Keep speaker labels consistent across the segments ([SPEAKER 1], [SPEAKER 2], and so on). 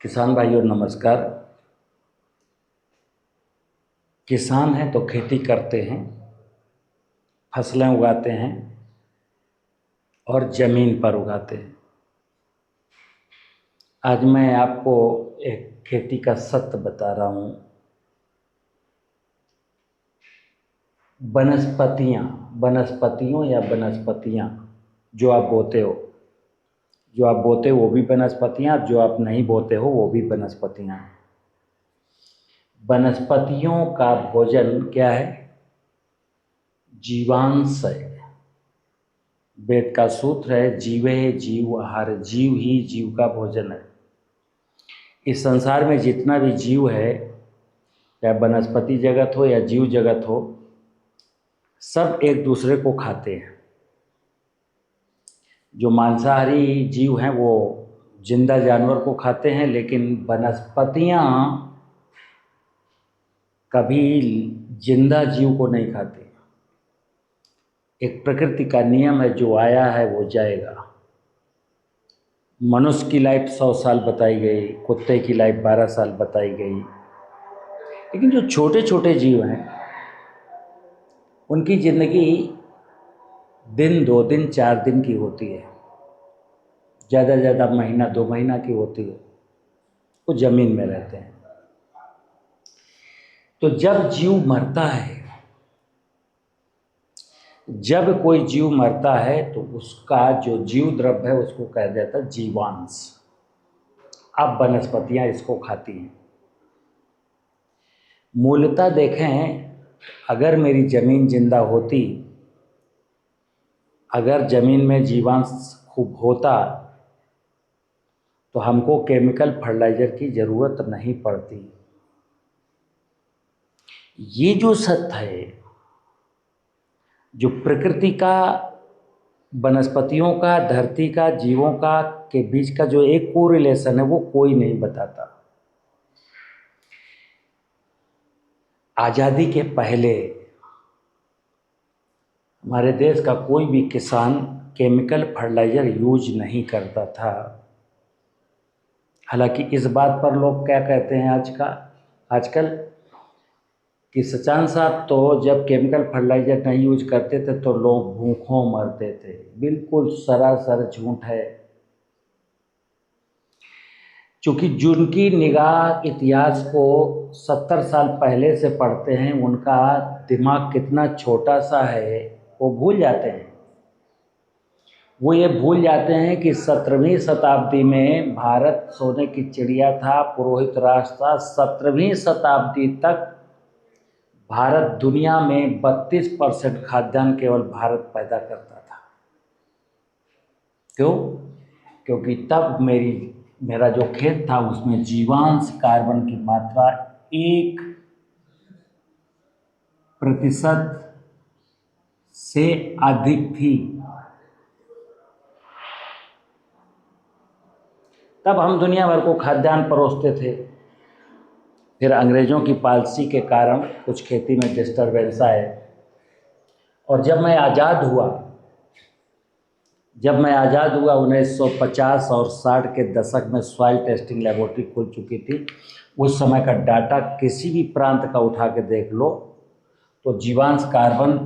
[SPEAKER 1] किसान भाइयों नमस्कार। किसान हैं तो खेती करते हैं, फसलें उगाते हैं और ज़मीन पर उगाते हैं। आज मैं आपको एक खेती का सत्य बता रहा हूँ। वनस्पतियों या वनस्पतियाँ जो आप बोते हो, वो भी वनस्पतियाँ, जो आप नहीं बोते हो वो भी वनस्पतियाँ। वनस्पतियों का भोजन क्या है? जीवांश है। वेद का सूत्र है, जीवे जीव आहार। जीव ही जीव का भोजन है। इस संसार में जितना भी जीव है, चाहे वनस्पति जगत हो या जीव जगत हो, सब एक दूसरे को खाते हैं। जो मांसाहारी जीव हैं वो जिंदा जानवर को खाते हैं, लेकिन वनस्पतियाँ कभी जिंदा जीव को नहीं खाती। एक प्रकृति का नियम है, जो आया है वो जाएगा। मनुष्य की लाइफ 100 साल बताई गई, कुत्ते की लाइफ 12 साल बताई गई, लेकिन जो छोटे छोटे जीव हैं उनकी ज़िंदगी दिन, 2 दिन, 4 दिन की होती है, ज़्यादा ज़्यादा महीना 2 महीना की होती है। वो ज़मीन में रहते हैं। तो जब जीव मरता है, जब कोई जीव मरता है तो उसका जो जीव द्रव्य है उसको कहा जाता है जीवांश। अब वनस्पतियाँ इसको खाती हैं। मूलतः देखें, अगर मेरी ज़मीन जिंदा होती, अगर ज़मीन में जीवांश खूब होता तो हमको केमिकल फर्टिलाइज़र की ज़रूरत नहीं पड़ती। ये जो सत्य है, जो प्रकृति का, वनस्पतियों का, धरती का, जीवों का के बीच का जो एक कोरिलेशन है, वो कोई नहीं बताता। आज़ादी के पहले हमारे देश का कोई भी किसान केमिकल फर्टिलाइज़र यूज नहीं करता था। हालांकि इस बात पर लोग क्या कहते हैं आजकल कि सचान साहब तो जब केमिकल फर्टिलाइज़र नहीं यूज करते थे तो लोग भूखों मरते थे। बिल्कुल सरासर झूठ है। क्योंकि जिनकी निगाह इतिहास को 70 साल पहले से पढ़ते हैं, उनका दिमाग कितना छोटा सा है वो भूल जाते हैं। वो ये भूल जाते हैं कि 17वीं शताब्दी में भारत सोने की चिड़िया था, पुरोहित राष्ट्र था। 17वीं शताब्दी तक भारत दुनिया में 32% खाद्यान्न केवल भारत पैदा करता था। क्यों? क्योंकि तब मेरा जो खेत था उसमें जीवांश कार्बन की मात्रा 1% से अधिक थी। तब हम दुनिया भर को खाद्यान्न परोसते थे। फिर अंग्रेज़ों की पॉलिसी के कारण कुछ खेती में डिस्टर्बेंस आए, और जब मैं आज़ाद हुआ 1950 और 60 के दशक में सॉइल टेस्टिंग लेबोरेटरी खुल चुकी थी। उस समय का डाटा किसी भी प्रांत का उठा के देख लो तो जीवांश कार्बन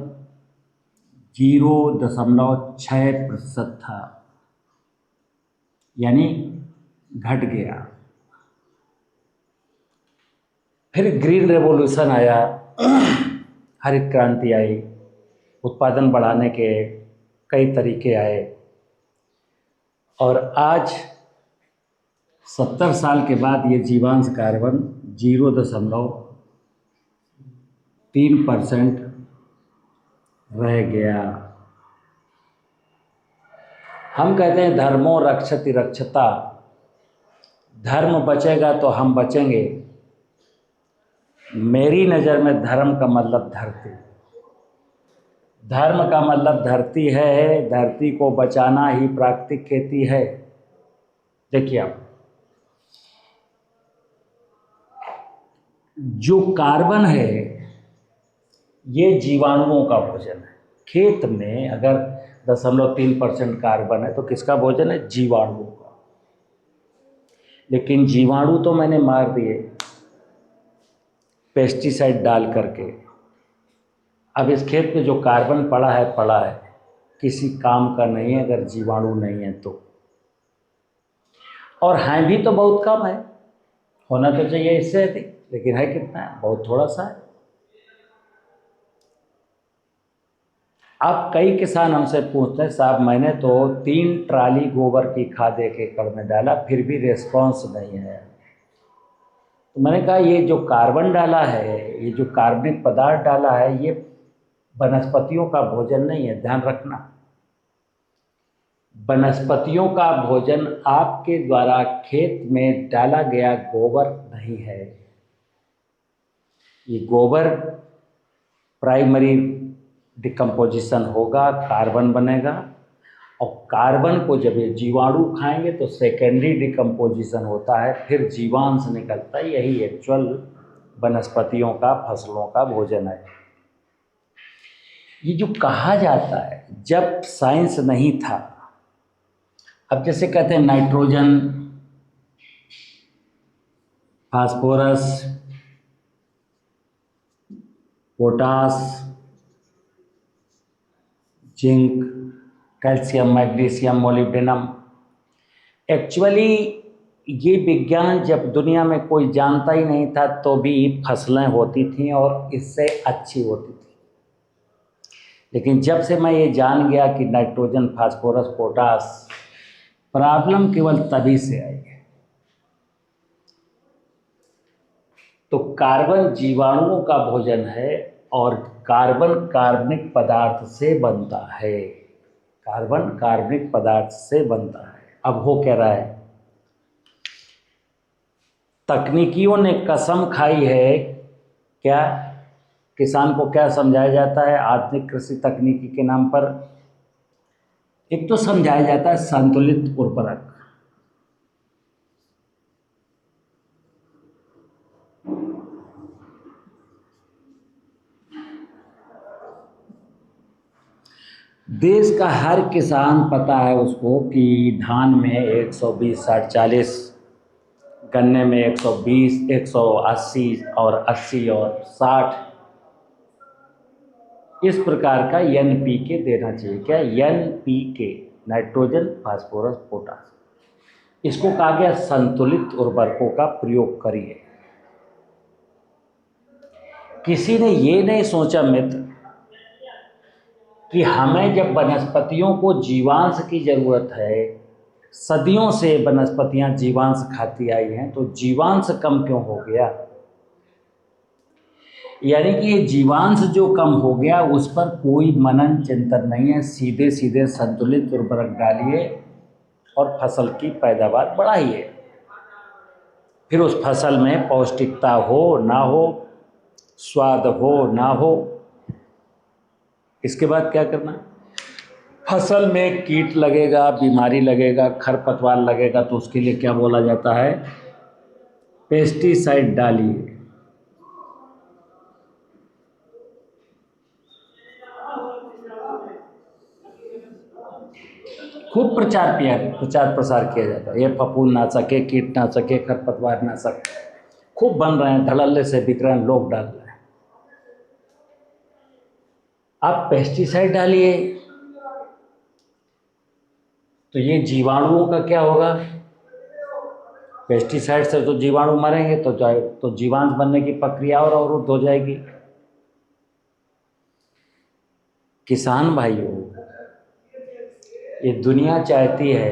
[SPEAKER 1] 0.6% था, यानी घट गया। फिर ग्रीन रेवोल्यूशन आया, हरित क्रांति आई, उत्पादन बढ़ाने के कई तरीके आए, और आज 70 साल के बाद ये जीवांश कार्बन 0.3% रह गया। हम कहते हैं धर्मो रक्षति रक्षता, धर्म बचेगा तो हम बचेंगे। मेरी नज़र में धर्म का मतलब धरती, धर्म का मतलब धरती है। धरती को बचाना ही प्राकृतिक खेती है। देखिए आप, जो कार्बन है ये जीवाणुओं का भोजन है। खेत में अगर 0.3% कार्बन है तो किसका भोजन है? जीवाणुओं का। लेकिन जीवाणु तो मैंने मार दिए पेस्टिसाइड डाल करके। अब इस खेत में जो कार्बन पड़ा है, किसी काम का नहीं है अगर जीवाणु नहीं है तो। और हैं भी तो बहुत कम है, होना तो चाहिए इससे अधिक, लेकिन है कितना है? बहुत थोड़ा सा है। अब कई किसान हमसे पूछते हैं, साहब मैंने तो 3 ट्राली गोबर की खाद एक एकड़ में डाला, फिर भी रिस्पॉन्स नहीं है। तो मैंने कहा ये जो कार्बन डाला है, ये जो कार्बनिक पदार्थ डाला है, ये वनस्पतियों का भोजन नहीं है, ध्यान रखना। वनस्पतियों का भोजन आपके द्वारा खेत में डाला गया गोबर नहीं है। ये गोबर प्राइमरी डिकम्पोजिशन होगा, कार्बन बनेगा, और कार्बन को जब ये जीवाणु खाएंगे तो सेकेंडरी डिकम्पोजिशन होता है, फिर जीवांश निकलता है। यही एक्चुअल वनस्पतियों का, फसलों का भोजन है। ये जो कहा जाता है, जब साइंस नहीं था, अब जैसे कहते हैं nitrogen, phosphorus, potash, zinc, calcium, magnesium, molybdenum. Actually ये विज्ञान जब दुनिया में कोई जानता ही नहीं था तो भी फसलें होती थीं और इससे अच्छी होती थी। लेकिन जब से मैं ये जान गया कि नाइट्रोजन, फास्फोरस, पोटास, प्रॉब्लम केवल तभी से आई है। तो कार्बन जीवाणुओं का भोजन है और कार्बन कार्बनिक पदार्थ से बनता है। कार्बन कार्बनिक पदार्थ से बनता है। अब हो क्या रहा है, तकनीकियों ने कसम खाई है। क्या किसान को क्या समझाया जाता है आधुनिक कृषि तकनीकी के नाम पर? एक तो समझाया जाता है संतुलित उर्वरक। देश का हर किसान पता है उसको कि धान में 120, 60, 40, गन्ने में 120, 180 और 80 और 60, इस प्रकार का NPK देना चाहिए। क्या NPK? Nitrogen, phosphorus, potash. इसको कहा गया संतुलित उर्वरकों का प्रयोग करिए। किसी ने ये नहीं सोचा मित्र कि हमें जब वनस्पतियों को जीवांश की जरूरत है, सदियों से वनस्पतियां जीवांश खाती आई हैं, तो जीवांश कम क्यों हो गया? यानी कि ये जीवांश जो कम हो गया उस पर कोई मनन चिंतन नहीं है। सीधे सीधे संतुलित उर्वरक डालिए और फसल की पैदावार बढ़ाइए। फिर उस फसल में पौष्टिकता हो ना हो, स्वाद हो ना हो, इसके बाद क्या करना? फसल में कीट लगेगा, बीमारी लगेगा, खरपतवार लगेगा, तो उसके लिए क्या बोला जाता है? पेस्टिसाइड डालिए। खूब प्रचार प्रसार किया जाता है। ये फफूंदनाशक है, कीटनाशक है, खरपतवार नाशक खूब बन रहे हैं, धड़ल्ले से बिक रहे हैं, लोग डाल रहे हैं। आप पेस्टिसाइड डालिए तो ये जीवाणुओं का क्या होगा? पेस्टिसाइड से तो जीवाणु मरेंगे, तो जीवांश बनने की प्रक्रिया और अवरुद्ध हो जाएगी। किसान भाइयों, ये दुनिया चाहती है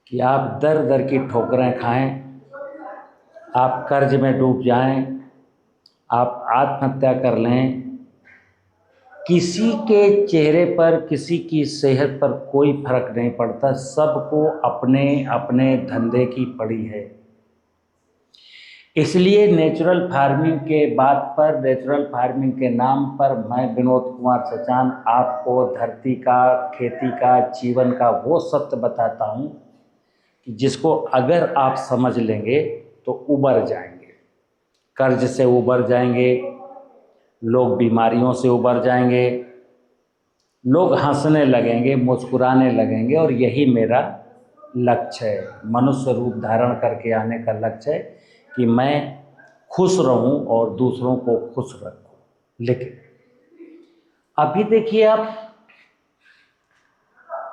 [SPEAKER 1] कि आप दर दर की ठोकरें खाएं, आप कर्ज में डूब जाएं, आप आत्महत्या कर लें। किसी के चेहरे पर, किसी की सेहत पर कोई फर्क नहीं पड़ता। सबको अपने अपने धंधे की पड़ी है। इसलिए नेचुरल फार्मिंग के बात पर, नेचुरल फार्मिंग के नाम पर मैं विनोद कुमार सचान आपको धरती का, खेती का, जीवन का वो सत्य बताता हूँ कि जिसको अगर आप समझ लेंगे तो उबर जाएंगे, कर्ज से उबर जाएंगे, लोग बीमारियों से उबर जाएंगे, लोग हंसने लगेंगे, मुस्कुराने लगेंगे। और यही मेरा लक्ष्य है, मनुष्य रूप धारण करके आने का लक्ष्य है कि मैं खुश रहूं और दूसरों को खुश रखूं। लेकिन अभी देखिए आप,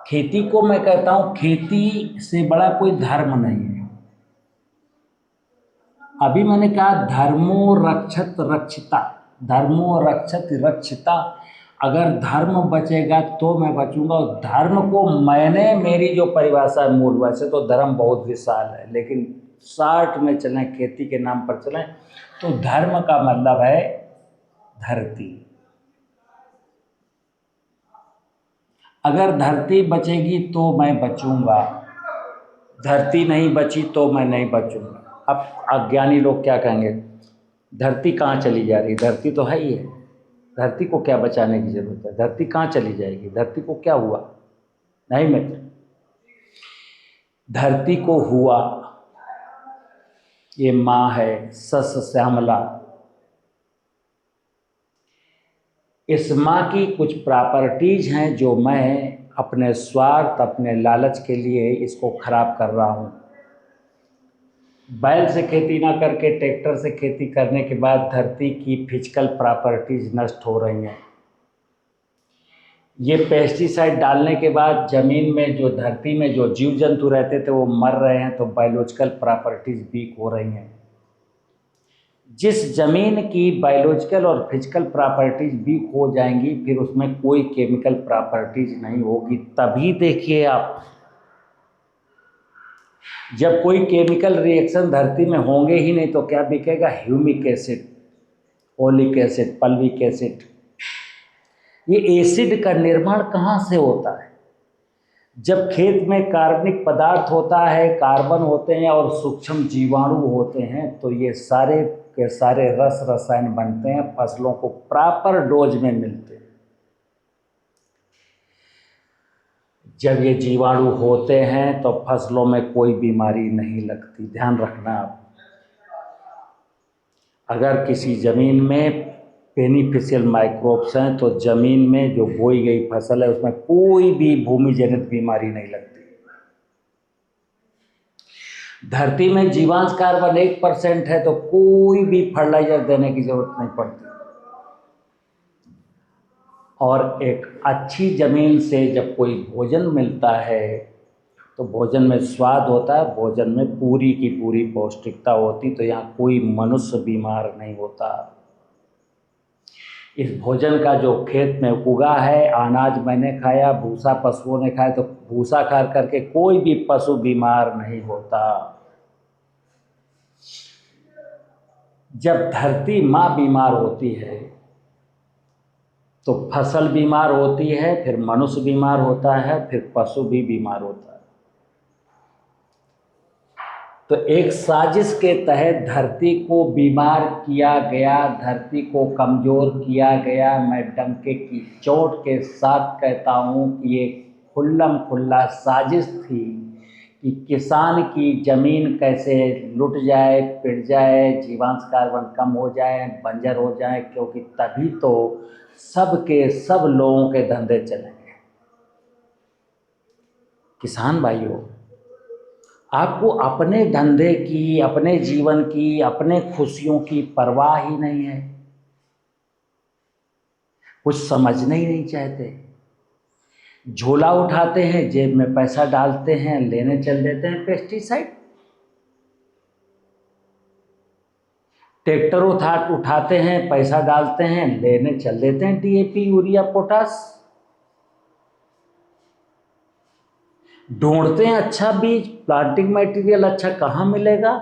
[SPEAKER 1] खेती को मैं कहता हूं खेती से बड़ा कोई धर्म नहीं है। अभी मैंने कहा धर्मो रक्षत रक्षिता, धर्मो रक्षत रक्षिता। अगर धर्म बचेगा तो मैं बचूंगा। और धर्म को मैंने, मेरी जो परिभाषा है मूल, वैसे तो धर्म बहुत विशाल है, लेकिन शार्ट में चलें, खेती के नाम पर चलें, तो धर्म का मतलब है धरती। अगर धरती बचेगी तो मैं बचूंगा, धरती नहीं बची तो मैं नहीं बचूंगा। अब अज्ञानी लोग क्या कहेंगे, धरती कहाँ चली जा रही, धरती तो है ही है, धरती को क्या बचाने की जरूरत है, धरती कहाँ चली जाएगी, धरती को क्या हुआ। नहीं मित्र, धरती को हुआ, ये माँ है सस श्यामला, इस माँ की कुछ प्रॉपर्टीज हैं जो मैं अपने स्वार्थ, अपने लालच के लिए इसको खराब कर रहा हूँ। बैल से खेती ना करके ट्रैक्टर से खेती करने के बाद धरती की फिजिकल प्रॉपर्टीज नष्ट हो रही हैं। ये पेस्टिसाइड डालने के बाद ज़मीन में जो, धरती में जो जीव जंतु रहते थे वो मर रहे हैं, तो बायोलॉजिकल प्रॉपर्टीज वीक हो रही हैं। जिस ज़मीन की बायोलॉजिकल और फिजिकल प्रॉपर्टीज वीक हो जाएंगी, फिर उसमें कोई केमिकल प्रॉपर्टीज नहीं होगी। तभी देखिए आप, जब कोई केमिकल रिएक्शन धरती में होंगे ही नहीं तो क्या बिकेगा, humic acid, oleic acid, fulvic acid. ये एसिड का निर्माण कहाँ से होता है, जब खेत में कार्बनिक पदार्थ होता है, कार्बन होते हैं और सूक्ष्म जीवाणु होते हैं, तो ये सारे के सारे रस रसायन बनते हैं, फसलों को प्रॉपर डोज में मिलते हैं। जब ये जीवाणु होते हैं तो फसलों में कोई बीमारी नहीं लगती। ध्यान रखना आप, अगर किसी ज़मीन में बेनिफिशियल माइक्रोब्स हैं तो ज़मीन में जो बोई गई फसल है उसमें कोई भी भूमि जनित बीमारी नहीं लगती। धरती में जीवांश कार्बन 1% है तो कोई भी फर्टिलाइजर देने की जरूरत नहीं पड़ती। और एक अच्छी ज़मीन से जब कोई भोजन मिलता है तो भोजन में स्वाद होता है, भोजन में पूरी की पूरी पौष्टिकता होती, तो यहाँ कोई मनुष्य बीमार नहीं होता। इस भोजन का जो खेत में उगा है, अनाज मैंने खाया, भूसा पशुओं ने खाया, तो भूसा खा करके कोई भी पशु बीमार नहीं होता। जब धरती माँ बीमार होती है तो फसल बीमार होती है, फिर मनुष्य बीमार होता है, फिर पशु भी बीमार होता है। तो एक साजिश के तहत धरती को बीमार किया गया, धरती को कमज़ोर किया गया। मैं डंके की चोट के साथ कहता हूँ कि ये खुल्लम खुल्ला साजिश थी कि किसान की ज़मीन कैसे लुट जाए, पिट जाए, जीवांश कार्बन कम हो जाए, बंजर हो जाए, क्योंकि तभी तो सब के सब लोगों के धंधे चलेंगे। किसान भाइयों, आपको अपने धंधे की, अपने जीवन की, अपने खुशियों की परवाह ही नहीं है, कुछ समझना ही नहीं चाहते। झोला उठाते हैं, जेब में पैसा डालते हैं, लेने चल देते हैं पेस्टिसाइड। ट्रैक्टर उठाते हैं, पैसा डालते हैं, लेने चल देते हैं डीएपी, यूरिया, पोटास। ढूंढते हैं अच्छा बीज, प्लांटिंग मटेरियल अच्छा कहाँ मिलेगा।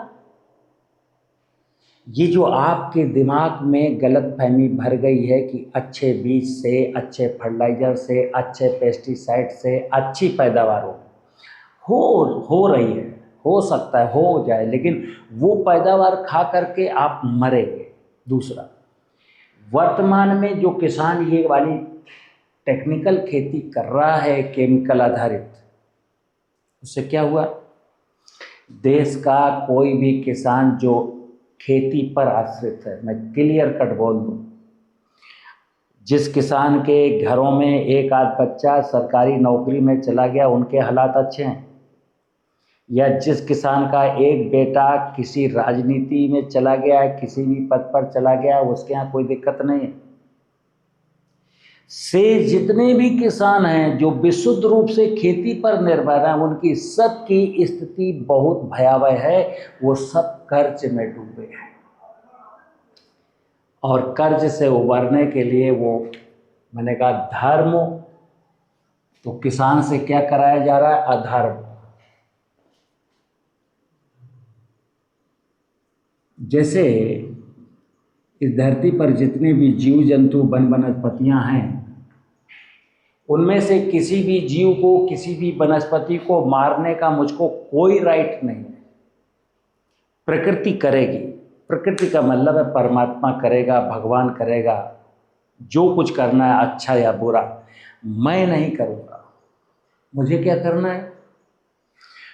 [SPEAKER 1] ये जो आपके दिमाग में गलतफहमी भर गई है कि अच्छे बीज से, अच्छे फर्टिलाइजर से, अच्छे पेस्टिसाइड से अच्छी पैदावार हो रही है, हो सकता है हो जाए, लेकिन वो पैदावार खा करके आप मरेंगे। दूसरा, वर्तमान में जो किसान ये वाली टेक्निकल खेती कर रहा है केमिकल आधारित, उससे क्या हुआ, देश का कोई भी किसान जो खेती पर आश्रित है, मैं क्लियर कट बोल दूं, जिस किसान के घरों में एक आध बच्चा सरकारी नौकरी में चला गया, उनके हालात अच्छे हैं। या जिस किसान का एक बेटा किसी राजनीति में चला गया है, किसी भी पद पर चला गया है, उसके यहाँ कोई दिक्कत नहीं है। से जितने भी किसान हैं जो विशुद्ध रूप से खेती पर निर्भर हैं, उनकी सबकी स्थिति बहुत भयावह है। वो सब कर्ज में डूबे हैं और कर्ज से उबरने के लिए वो, मैंने कहा धर्म, तो किसान से क्या कराया जा रहा है? अधर्म। जैसे इस धरती पर जितने भी जीव जंतु वन वनस्पतियां हैं, उनमें से किसी भी जीव को, किसी भी वनस्पति को मारने का मुझको कोई राइट नहीं है। प्रकृति करेगी। प्रकृति का मतलब है परमात्मा करेगा, भगवान करेगा, जो कुछ करना है अच्छा या बुरा। मैं नहीं करूँगा। मुझे क्या करना है?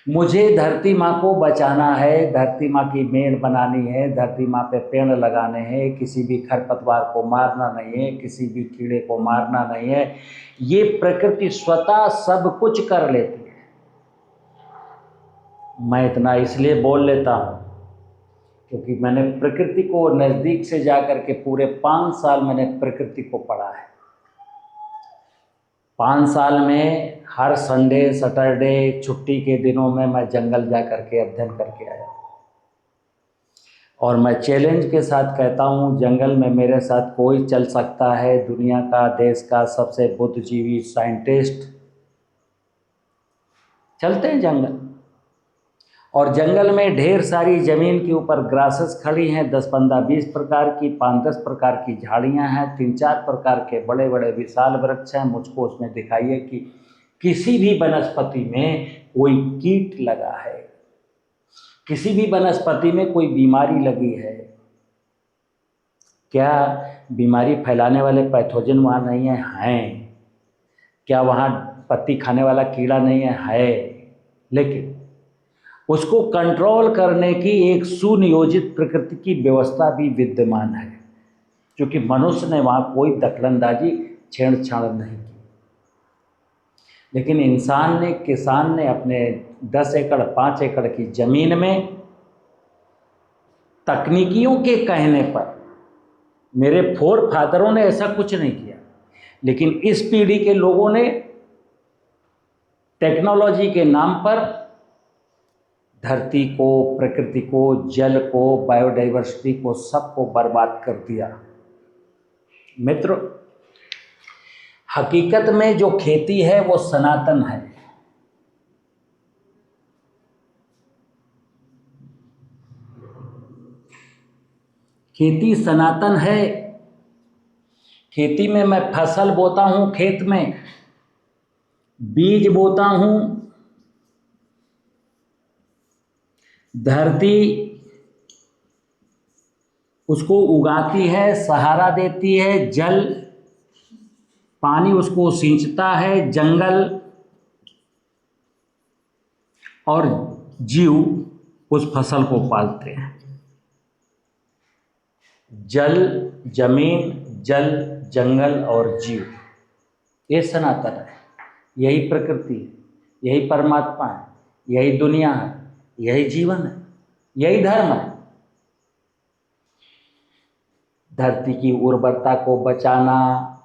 [SPEAKER 1] मुझे धरती माँ को बचाना है, धरती माँ की मेड़ बनानी है, धरती माँ पे पेड़ लगाने हैं, किसी भी खरपतवार को मारना नहीं है, किसी भी कीड़े को मारना नहीं है। ये प्रकृति स्वतः सब कुछ कर लेती है। मैं इतना इसलिए बोल लेता हूँ क्योंकि मैंने प्रकृति को नज़दीक से जाकर के पूरे 5 साल मैंने प्रकृति को पढ़ा है। 5 साल में हर संडे सैटरडे छुट्टी के दिनों में मैं जंगल जा कर के अध्ययन करके आया। और मैं चैलेंज के साथ कहता हूँ, जंगल में मेरे साथ कोई चल सकता है। दुनिया का, देश का सबसे बुद्धिजीवी साइंटिस्ट चलते हैं जंगल। और जंगल में ढेर सारी ज़मीन के ऊपर ग्रासेस खड़ी हैं, 10, 15, 20 प्रकार की, 5, 10 प्रकार की झाड़ियां हैं, 3, 4 प्रकार के बड़े बड़े विशाल वृक्ष हैं। मुझको उसमें दिखाइए कि किसी भी वनस्पति में कोई कीट लगा है, किसी भी वनस्पति में कोई बीमारी लगी है। क्या बीमारी फैलाने वाले पैथोजन वहाँ नहीं है? हैं। क्या वहाँ पत्ती खाने वाला कीड़ा नहीं है? है। लेकिन उसको कंट्रोल करने की एक सुनियोजित प्रकृति की व्यवस्था भी विद्यमान है, क्योंकि मनुष्य ने वहाँ कोई दखलंदाजी, छेड़छाड़ नहीं की। लेकिन इंसान ने, किसान ने अपने 10 एकड़ 5 एकड़ की ज़मीन में तकनीकियों के कहने पर, मेरे फोर फादरों ने ऐसा कुछ नहीं किया, लेकिन इस पीढ़ी के लोगों ने टेक्नोलॉजी के नाम पर धरती को, प्रकृति को, जल को, बायोडाइवर्सिटी को, सबको बर्बाद कर दिया। मित्र, हकीकत में जो खेती है वो सनातन है। खेती सनातन है। खेती में मैं फसल बोता हूँ, खेत में बीज बोता हूँ, धरती उसको उगाती है, सहारा देती है, जल पानी उसको सींचता है, जंगल और जीव उस फसल को पालते हैं। जल, जमीन, जल, जंगल और जीव, ये सनातन है। यही प्रकृति है, यही परमात्मा है, यही दुनिया है, यही जीवन है, यही धर्म है। धरती की उर्वरता को बचाना,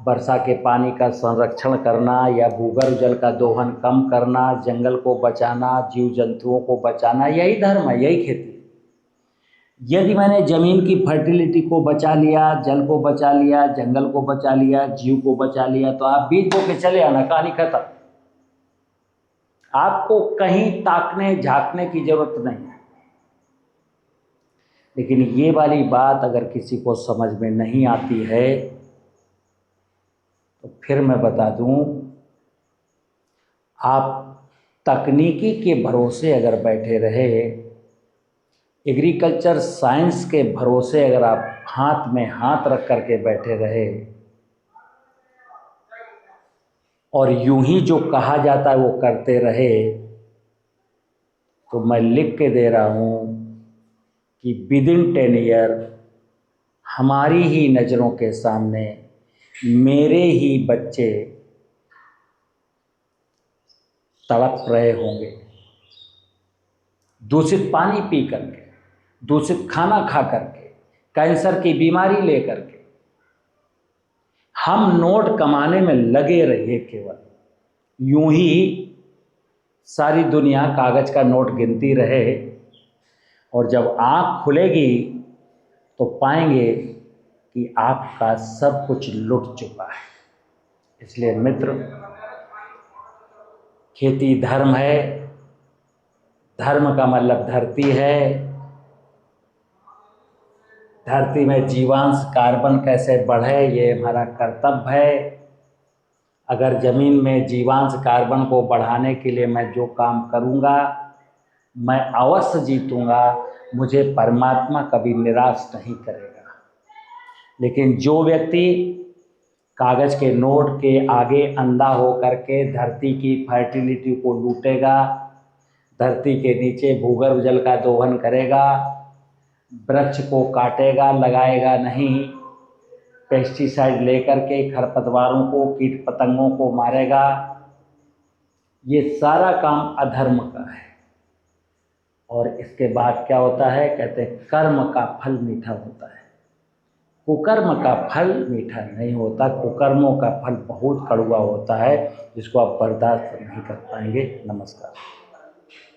[SPEAKER 1] वर्षा के पानी का संरक्षण करना या भूगर्भ जल का दोहन कम करना, जंगल को बचाना, जीव जंतुओं को बचाना, यही धर्म है, यही खेती। यदि मैंने ज़मीन की फर्टिलिटी को बचा लिया, जल को बचा लिया, जंगल को बचा लिया, जीव को बचा लिया, तो आप बीज बो के चले आना, कहानी खत्म। आपको कहीं ताकने झांकने की जरूरत नहीं है। लेकिन ये वाली बात अगर किसी को समझ में नहीं आती है तो फिर मैं बता दूं, आप तकनीकी के भरोसे अगर बैठे रहे, एग्रीकल्चर साइंस के भरोसे अगर आप हाथ में हाथ रख कर के बैठे रहे और यूं ही जो कहा जाता है वो करते रहे, तो मैं लिख के दे रहा हूं कि विदिन 10 ईयर हमारी ही नज़रों के सामने मेरे ही बच्चे तड़प रहे होंगे। दूषित पानी पी करके, दूषित खाना खा करके, कैंसर की बीमारी लेकर के हम नोट कमाने में लगे रहिए। केवल यूं ही सारी दुनिया कागज का नोट गिनती रहे, और जब आँख खुलेगी तो पाएंगे कि आपका सब कुछ लुट चुका है। इसलिए मित्र, खेती धर्म है, धर्म का मतलब धरती है। धरती में जीवांश कार्बन कैसे बढ़े, ये हमारा कर्तव्य है। अगर ज़मीन में जीवांश कार्बन को बढ़ाने के लिए मैं जो काम करूँगा, मैं अवश्य जीतूँगा। मुझे परमात्मा कभी निराश नहीं करेगा। लेकिन जो व्यक्ति कागज़ के नोट के आगे अंधा हो करके धरती की फर्टिलिटी को लूटेगा, धरती के नीचे भूगर्भ जल का दोहन करेगा, वृक्ष को काटेगा, लगाएगा नहीं, पेस्टिसाइड लेकर के खरपतवारों को, कीट पतंगों को मारेगा, ये सारा काम अधर्म का है। और इसके बाद क्या होता है? कहते हैं कर्म का फल मीठा होता है, कुकर्म का फल मीठा नहीं होता। कुकर्मों का फल बहुत कड़वा होता है, जिसको आप बर्दाश्त नहीं कर पाएंगे। नमस्कार।